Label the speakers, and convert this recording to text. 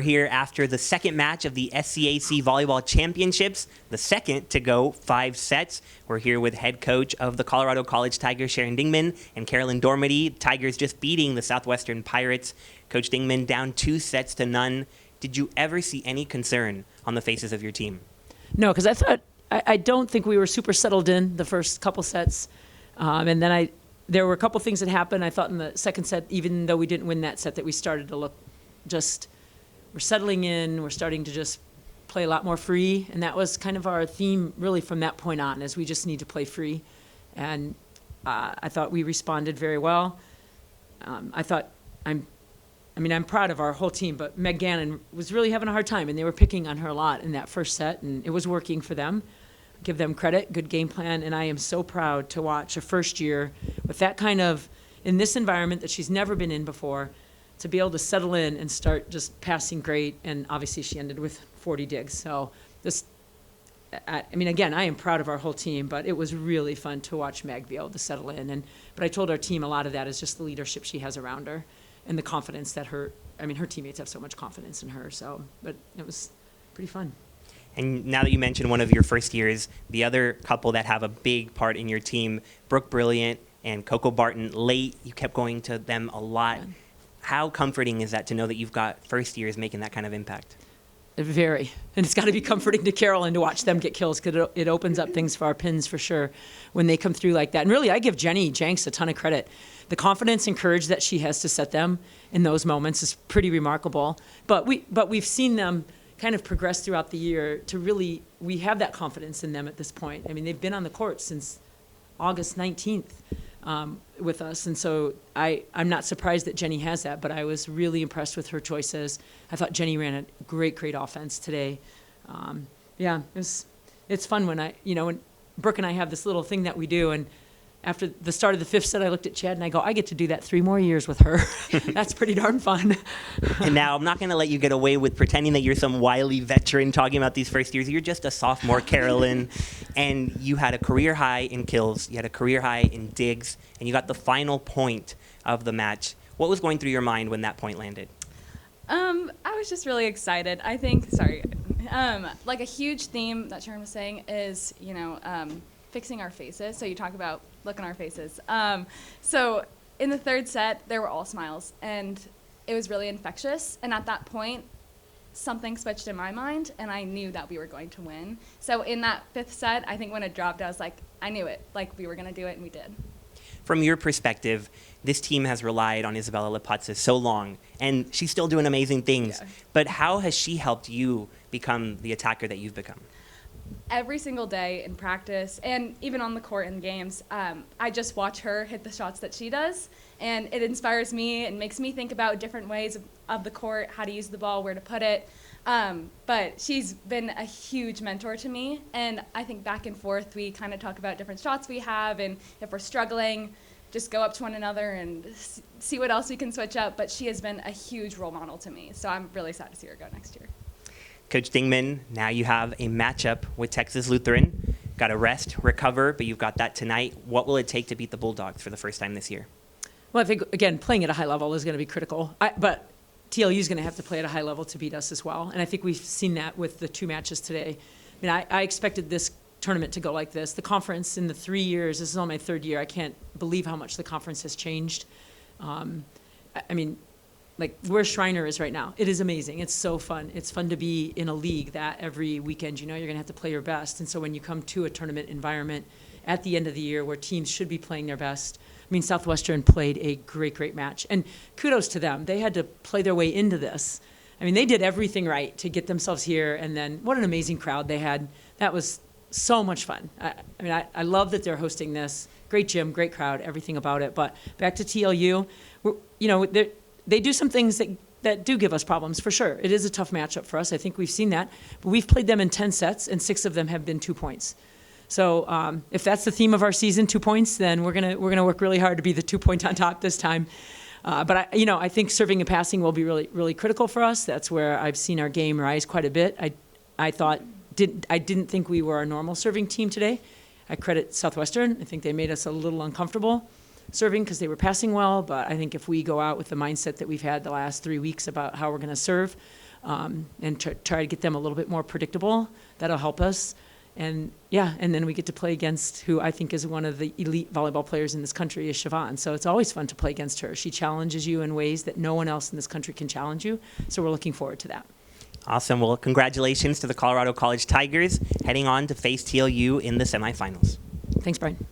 Speaker 1: We're here after the second match of the SCAC Volleyball Championships, the second to go 5 sets. We're here with head coach of the Colorado College Tigers, Sharon Dingman, and Carolyn Dormady. Tigers just beating the Southwestern Pirates. Coach Dingman down 2 sets to none. Did you ever see any concern on the faces of your team?
Speaker 2: No, because I don't think we were super settled in the first couple sets. And then there were a couple things that happened. I thought in the second set, even though we didn't win that set, that we started to look just, we're settling in, we're starting to just play a lot more free. And that was kind of our theme really from that point on, is we just need to play free. And I thought we responded very well. I'm proud of our whole team, but Meg Gannon was really having a hard time, and they were picking on her a lot in that first set, and it was working for them. Give them credit, good game plan, and I am so proud to watch a first year with that kind of, in this environment that she's never been in before, to be able to settle in and start just passing great, and obviously she ended with 40 digs. So this, again, I am proud of our whole team, but it was really fun to watch Meg be able to settle in. But I told our team a lot of that is just the leadership she has around her and the confidence that her teammates have so much confidence in her. So, but it was pretty fun.
Speaker 1: And now that you mentioned one of your first years, the other couple that have a big part in your team, Brooke Brilliant and Coco Barton, late, you kept going to them a lot. Yeah. How comforting is that to know that you've got first years making that kind of impact?
Speaker 2: Very. And it's got to be comforting to Carolyn to watch them get kills, because it opens up things for our pins for sure when they come through like that. And really, I give Jenny Jenks a ton of credit. The confidence and courage that she has to set them in those moments is pretty remarkable. But we've seen them kind of progress throughout the year to really, we have that confidence in them at this point. I mean, they've been on the court since August 19th with us. And so I'm not surprised that Jenny has that, but I was really impressed with her choices. I thought Jenny ran a great offense today. It's fun when Brooke and I have this little thing that we do, and after the start of the 5th set, I looked at Chad and I go, I get to do that 3 more years with her. That's pretty darn fun.
Speaker 1: And now I'm not going to let you get away with pretending that you're some wily veteran talking about these first years. You're just a sophomore, Carolyn, and you had a career high in kills, you had a career high in digs, and you got the final point of the match. What was going through your mind when that point landed?
Speaker 3: I was just really excited. I think, like a huge theme that Sharon was saying is, fixing our faces. So you talk about look on our faces. So in the 3rd set, there were all smiles, and it was really infectious. And at that point, something switched in my mind, and I knew that we were going to win. So in that 5th set, I think when it dropped, I was like, I knew it. Like, we were going to do it, and we did.
Speaker 1: From your perspective, this team has relied on Isabella Lepatza so long, and she's still doing amazing things. Yeah. But how has she helped you become the attacker that you've become?
Speaker 3: Every single day in practice, and even on the court in games, I just watch her hit the shots that she does, and it inspires me and makes me think about different ways of the court, how to use the ball, where to put it. But she's been a huge mentor to me, and I think back and forth we kind of talk about different shots we have, and if we're struggling, just go up to one another and see what else we can switch up. But she has been a huge role model to me, so I'm really sad to see her go next year.
Speaker 1: Coach Dingman, now you have a matchup with Texas Lutheran. Got to rest, recover, but you've got that tonight. What will it take to beat the Bulldogs for the first time this year? Well,
Speaker 2: I think, again, playing at a high level is going to be critical. But TLU is going to have to play at a high level to beat us as well. And I think we've seen that with the 2 matches today. I expected this tournament to go like this. The conference in the 3 years, this is on my 3rd year, I can't believe how much the conference has changed. Like where Shriner is right now. It is amazing. It's so fun. It's fun to be in a league that every weekend, you're going to have to play your best. And so when you come to a tournament environment at the end of the year where teams should be playing their best, Southwestern played a great match. And kudos to them. They had to play their way into this. They did everything right to get themselves here. And then what an amazing crowd they had. That was so much fun. I love that they're hosting this. Great gym, great crowd, everything about it. But back to TLU, they do some things that do give us problems, for sure. It is a tough matchup for us. I think we've seen that. But we've played them in 10 sets, and 6 of them have been 2 points. So if that's the theme of our season, 2 points, then we're gonna work really hard to be the 2 point on top this time. But I think serving and passing will be really critical for us. That's where I've seen our game rise quite a bit. I didn't think we were a normal serving team today. I credit Southwestern. I think they made us a little uncomfortable serving because they were passing well, but I think if we go out with the mindset that we've had the last 3 weeks about how we're going to serve, and try to get them a little bit more predictable. That'll help us. And then we get to play against who I think is one of the elite volleyball players in this country, is Siobhan. So it's always fun to play against her. She challenges you in ways that no one else in this country can challenge you. So we're looking forward to that.
Speaker 1: Awesome. Well, congratulations to the Colorado College Tigers heading on to face TLU in the semifinals.
Speaker 2: Thanks, Brian.